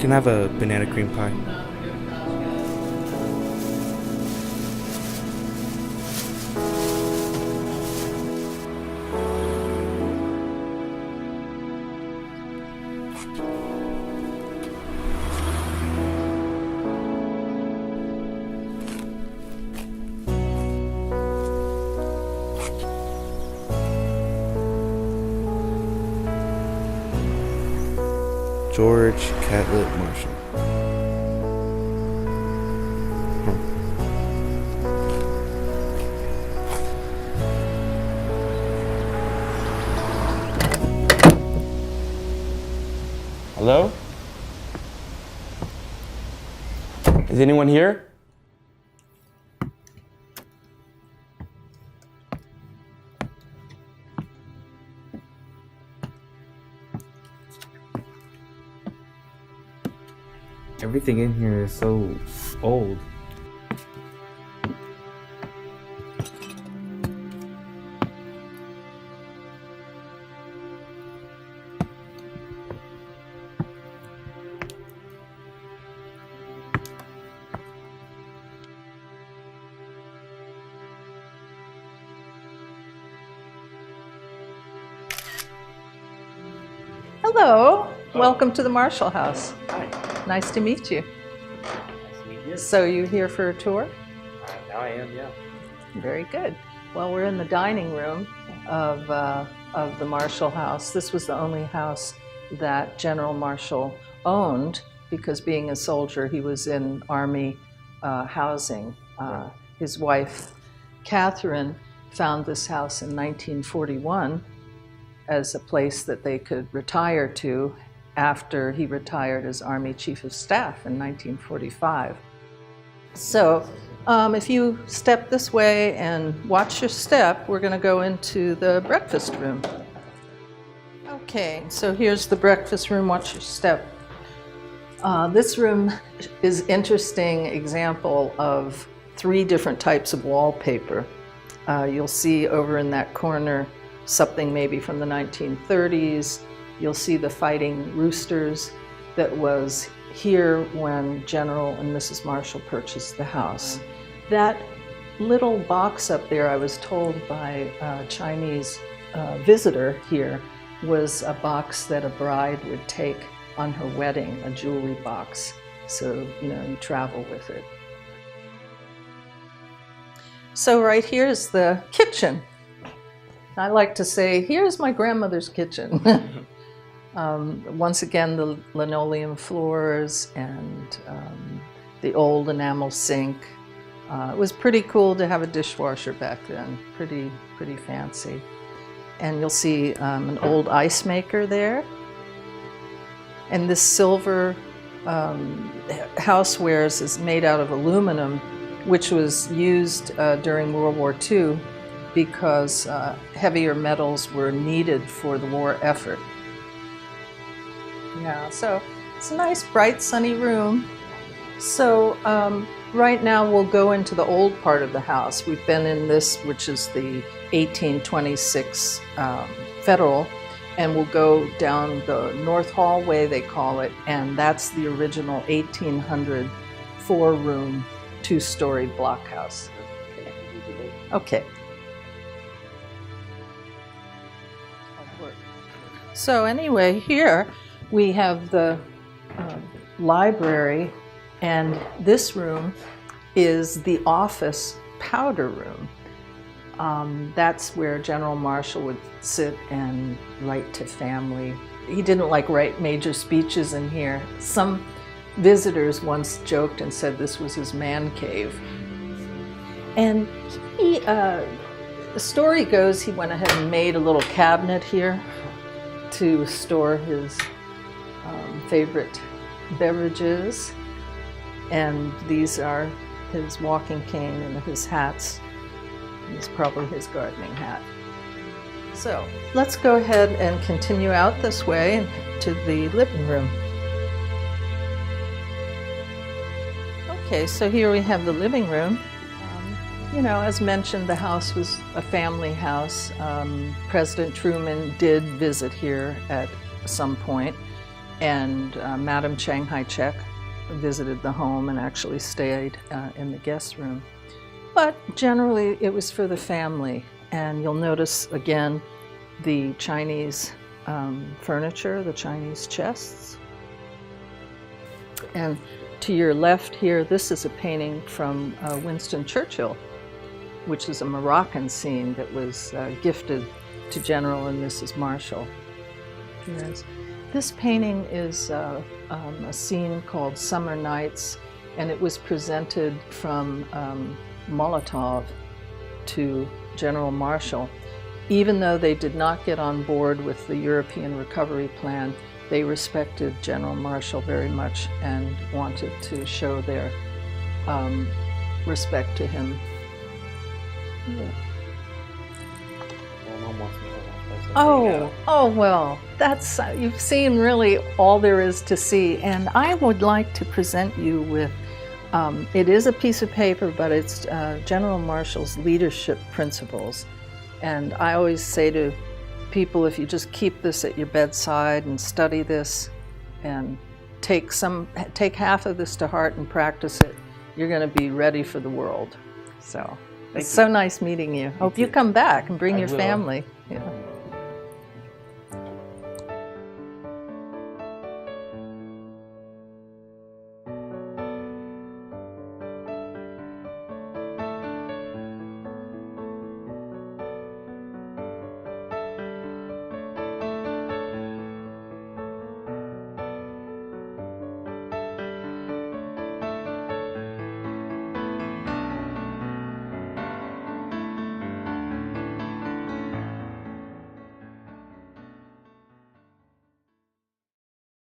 Can I have a banana cream pie? George Catlett Marshall. Hello? Is anyone here? Everything in here is so old. Hello, welcome to the Marshall House. Hi. Nice to meet you. Nice to meet you. So you here for a tour? Now I am, yeah. Very good. Well, we're in the dining room of the Marshall House. This was the only house that General Marshall owned because being a soldier, he was in Army housing. His wife, Catherine, found this house in 1941 as a place that they could retire to after he retired as Army Chief of Staff in 1945. So if you step this way and watch your step, we're going to go into the breakfast room. Okay, so here's the breakfast room. Watch your step. This room is an interesting example of 3 different types of wallpaper. You'll see over in that corner something maybe from the 1930s. You'll see the Fighting Roosters that was here when General and Mrs. Marshall purchased the house. That little box up there, I was told by a Chinese visitor here, was a box that a bride would take on her wedding, a jewelry box. So, you travel with it. So right here is the kitchen. I like to say, here's my grandmother's kitchen. Once again, the linoleum floors and the old enamel sink. It was pretty cool to have a dishwasher back then, pretty fancy. And you'll see an old ice maker there. And this silver housewares is made out of aluminum, which was used during World War II because heavier metals were needed for the war effort. Yeah, so it's a nice, bright, sunny room. So right now we'll go into the old part of the house. We've been in this, which is the 1826 Federal, and we'll go down the North Hallway, they call it, and that's the original 1800 4-room, 2-story block house. Okay. So anyway, here we have the library, and this room is the office powder room. That's where General Marshall would sit and write to family. He didn't like write major speeches in here. Some visitors once joked and said this was his man cave. And he, the story goes, he went ahead and made a little cabinet here to store his favorite beverages. And these are his walking cane and his hats. It's probably his gardening hat. So let's go ahead and continue out this way to the living room. Okay, so here we have the living room. As mentioned, the house was a family house. President Truman did visit here at some point. And Madam Chiang Kai-shek visited the home and actually stayed in the guest room. But generally it was for the family. And you'll notice again the Chinese furniture, the Chinese chests. And to your left here, this is a painting from Winston Churchill, which is a Moroccan scene that was gifted to General and Mrs. Marshall. This painting is a scene called Summer Nights, and it was presented from Molotov to General Marshall. Even though they did not get on board with the European recovery plan, they respected General Marshall very much and wanted to show their respect to him. Yeah. Oh, well, that's, you've seen really all there is to see. And I would like to present you with, it is a piece of paper, but it's General Marshall's leadership principles. And I always say to people, if you just keep this at your bedside and study this and take half of this to heart and practice it, you're going to be ready for the world. So it's so nice meeting you. Hope you come back and bring your family. Yeah.